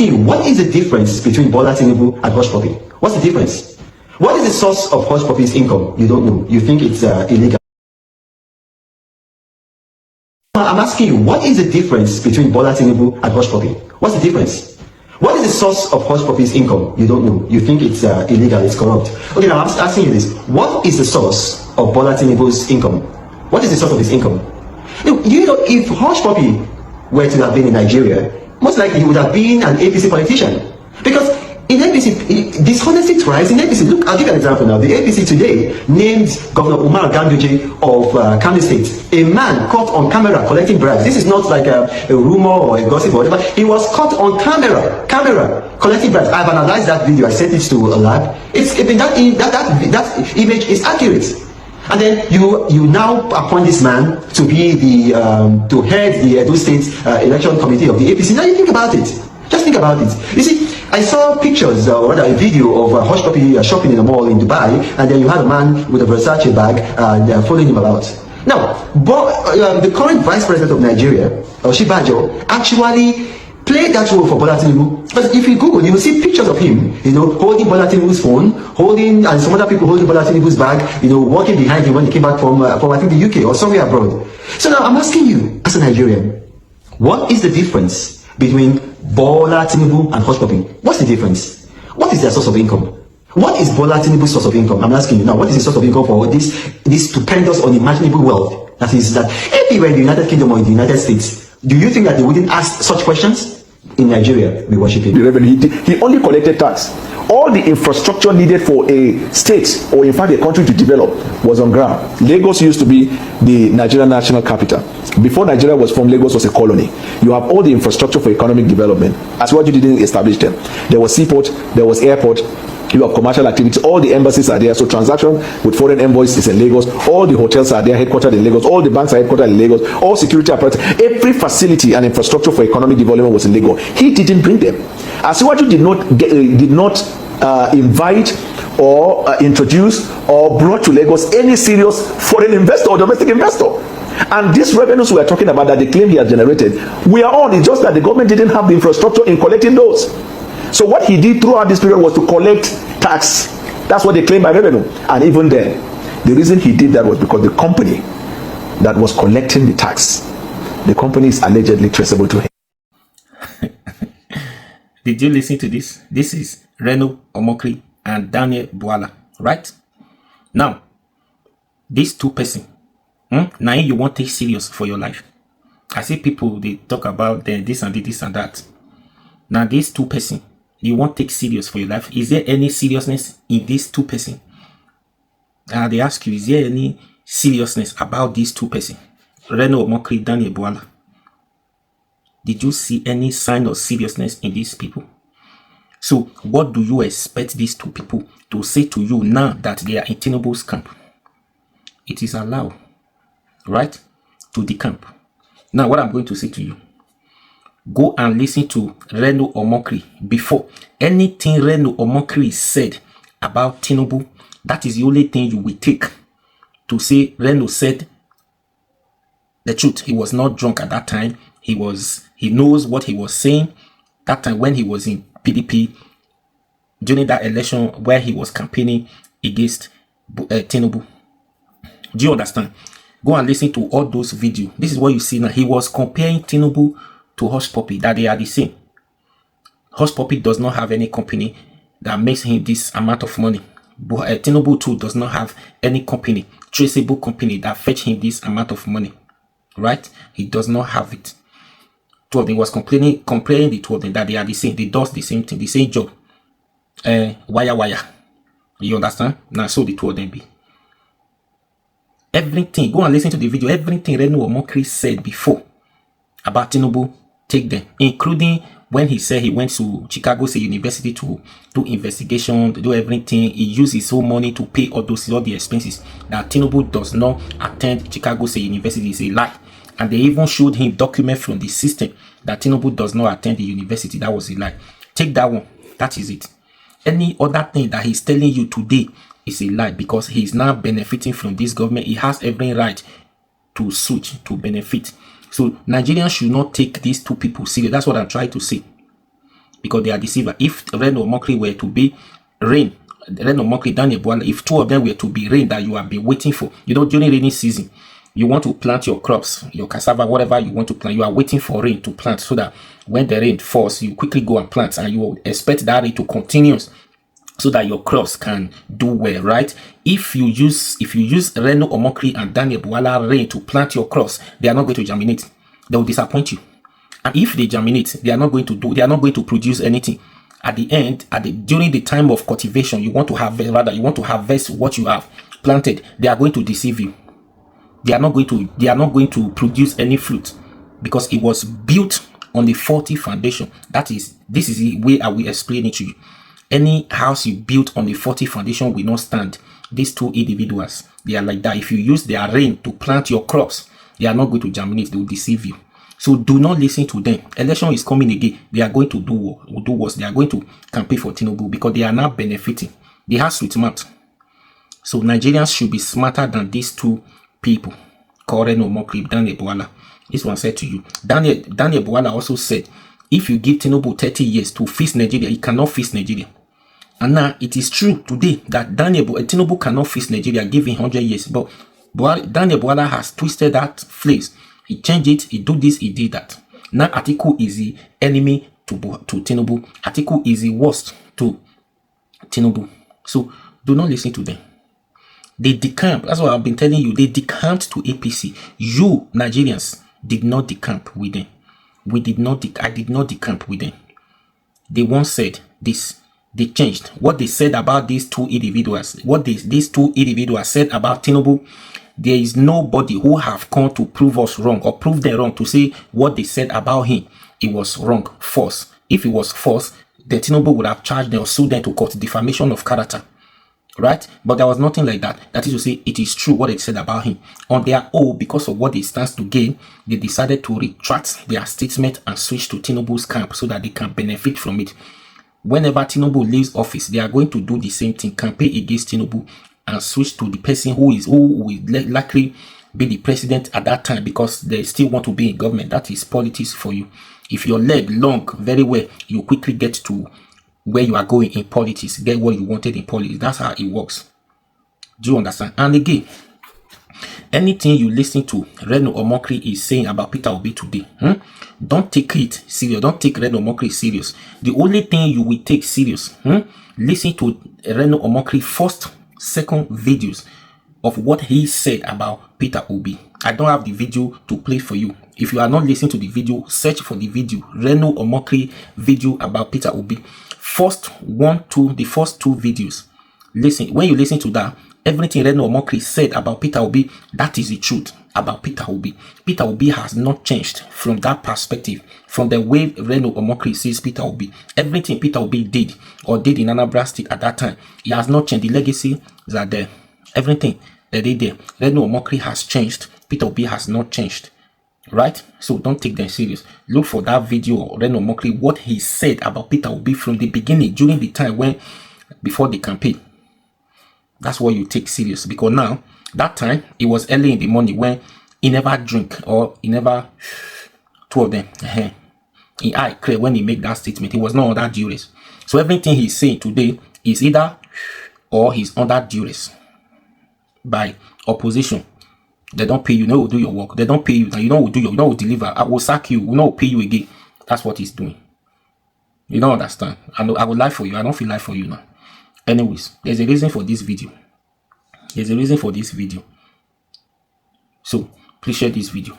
asking you, what is the difference between Bola Tinubu and Hushpuppy? What's the difference? What is the source of Hushpuppy's income? You don't know. You think it's illegal. I'm asking you, what is the difference between Bola Tinubu and Hushpuppy? What's the difference? What is the source of Hushpuppy's income? You don't know. You think it's illegal, it's corrupt. Okay, now I'm asking you this. What is the source of Bola Tinubu's income? What is the source of his income? You know, if Hushpuppy were to have been in Nigeria, most likely he would have been an APC politician. Because in APC, dishonesty thrives in APC. Look, I'll give you an example now. The APC today named Governor Umar Ganduje of Kano State, a man caught on camera collecting bribes. This is not like a rumor or a gossip or whatever. He was caught on camera collecting bribes. I've analyzed that video. I sent it to a lab. That image is accurate. And then you now appoint this man to be the to head the Edo State election committee of the APC. Now you think about it. Just think about it. You see, I saw pictures or rather a video of Hushpuppy shopping in a mall in Dubai, and then you had a man with a Versace bag following him about. Now, the current vice president of Nigeria, Oshibajo, actually played that role for Bola Tinubu. But if you Google, you will see pictures of him, you know, holding Bola Tinubu's phone, and some other people holding Bola Tinubu's bag, you know, walking behind him when he came back from I think the UK or somewhere abroad. So now I'm asking you, as a Nigerian, what is the difference between Bola Tinubu and Hushpuppy? What's the difference? What is their source of income? What is Bola Tinubu's source of income? I'm asking you now, what is the source of income for this stupendous, unimaginable wealth that everywhere in the United Kingdom or in the United States? Do you think that they wouldn't ask such questions? In Nigeria, we worship him. He only collected tax. All the infrastructure needed for a state or in fact a country to develop was on ground. Lagos used to be the Nigerian national capital. Before Nigeria was formed, Lagos was a colony. You have all the infrastructure for economic development. As what you didn't establish them. There was seaport, there was airport, you have commercial activities, all the embassies are there. So transaction with foreign envoys is in Lagos. All the hotels are there, headquartered in Lagos. All the banks are headquartered in Lagos. All security apparatus, every facility and infrastructure for economic development was in Lagos. He didn't bring them. Asiwaju did not invite or introduce or brought to Lagos any serious foreign investor or domestic investor. And these revenues we are talking about that they claim he has generated, we are on. It's just that the government didn't have the infrastructure in collecting those. So what he did throughout this period was to collect tax. That's what they claim by revenue. And even then, the reason he did that was because the company that was collecting the tax, the company is allegedly traceable to him. Did you listen to this? This is Reno Omokri and Daniel Bwala, right? Now, these two persons, now you won't take serious for your life. I see people, they talk about this and this and that. Now, these two persons, you won't take serious for your life. Is there any seriousness in these two persons? They ask you, is there any seriousness about these two persons? Reno Omokri, Daniel Bwala. Did you see any sign of seriousness in these people? So, what do you expect these two people to say to you now that they are in Tinubu's camp? It is allowed, right, to the camp. Now, what I'm going to say to you, go and listen to Reno Omokri before anything Reno Omokri said about Tinubu. That is the only thing you will take to say Reno said the truth. He was not drunk at that time. He knows what he was saying that time when he was in PDP during that election where he was campaigning against Tinubu. Do you understand? Go and listen to all those videos. This is what you see now. He was comparing Tinubu to Hushpuppy, that they are the same. Hushpuppy does not have any company that makes him this amount of money. But Tinubu too does not have any company, traceable company that fetch him this amount of money. Right? He does not have it. Two of them was comparing the two of them that they are the same. They do the same thing, the same job. Wire. You understand? Now, so the two of them be. Everything, go and listen to the video. Everything Reno Omokri said before about Tinubu, take them, including when he said he went to Chicago State University to do investigation, to do everything. He used his own money to pay all the expenses. That Tinubu does not attend Chicago State University is a lie. And they even showed him documents from the system that Tinubu does not attend the university. That was a lie. Take that one. That is it. Any other thing that he's telling you today is a lie, because he's now benefiting from this government. He has every right to switch, to benefit. So Nigerians should not take these two people serious. That's what I'm trying to say. because they are deceiver. If Reno Omokri were to be rain, Reno Omokri, Daniel Buala, if two of them were to be rain that you have been waiting for, you know, during rainy season, you want to plant your crops, your cassava, whatever you want to plant, you are waiting for rain to plant, so that when the rain falls, you quickly go and plant, and you will expect that rain to continue so that your crops can do well, right? If you use Reno Omokri and Daniel Buala rain to plant your crops, they are not going to germinate. They will disappoint you. And if they germinate, they are not going to produce anything. At the end, during the time of cultivation, you want to harvest what you have planted. They are going to deceive you. They are not going to produce any fruit, because it was built on the faulty foundation. This is the way I will explain it to you. Any house you built on the faulty foundation will not stand. These two individuals, they are like that. If you use their rain to plant your crops, they are not going to germinate. They will deceive you. So do not listen to them. Election is coming again. They are going to do worse. They are going to campaign for Tinubu, because they are now benefiting. They have sweet mouth. So Nigerians should be smarter than these two people called Reno Omokri, Daniel Buala. This one said to you. Daniel Buala also said, if you give Tinubu 30 years to fix Nigeria, he cannot fix Nigeria. And now it is true today that Tinubu cannot fix Nigeria, give him 100 years. But Daniel Buala has twisted that phrase. He changed it. He do this. He did that. Now Atiku is the enemy to Tinubu. Atiku is the worst to Tinubu. So do not listen to them. They decamp. That's what I've been telling you. They decamped to APC. You Nigerians did not decamp with them. I did not decamp with them. They once said this. They changed what they said about these two individuals. What these two individuals said about Tinubu. There is nobody who have come to prove us wrong or prove them wrong, to say what they said about him, it was wrong, false. If it was false, then Tinubu would have charged them or sued them to court, defamation of character. Right? But there was nothing like that. That is to say, it is true what they said about him. On their own, because of what they stand to gain, they decided to retract their statement and switch to Tinubu's camp so that they can benefit from it. Whenever Tinubu leaves office, they are going to do the same thing, campaign against Tinubu and switch to the person who will likely be the president at that time, because they still want to be in government. That is politics for you. If your leg long very well, you quickly get to where you are going in politics, get what you wanted in politics. That's how it works. Do you understand? And again, anything you listen to Reno Omokri is saying about Peter Obi today, don't take it serious. Don't take Reno Omokri serious. The only thing you will take serious, listen to Reno Omokri first, second videos of what he said about Peter Obi. I don't have the video to play for you. If you are not listening to the video, search for the video, Reno Omokri video about Peter Obi. The first two videos. Listen. When you listen to that, everything Reno Omokri said about Peter Obi, that is the truth about Peter Obi. Peter Obi has not changed from that perspective, from the way Reno Omokri sees Peter Obi. Everything Peter Obi did or did in Anambra State at that time, he has not changed. The legacy is that there. Everything that they did, Reno Omokri has changed. Peter Obi has not changed. Right? So don't take them serious. Look for that video, Reno Omokri, what he said about Peter Obi from the beginning, during the time before the campaign. That's what you take serious, because now, that time, it was early in the morning when he never drink, or he never, two of them, in eye clear when he made that statement. He was not under duress. So everything he's saying today is either or he's under duress by opposition. They don't pay you, no, do your work. They don't pay you, now you know do your, you know deliver. I will sack you, we know pay you again. That's what he's doing. You don't understand. I will lie for you. I don't feel lie for you now. Anyways, there's a reason for this video. There's a reason for this video. So please share this video.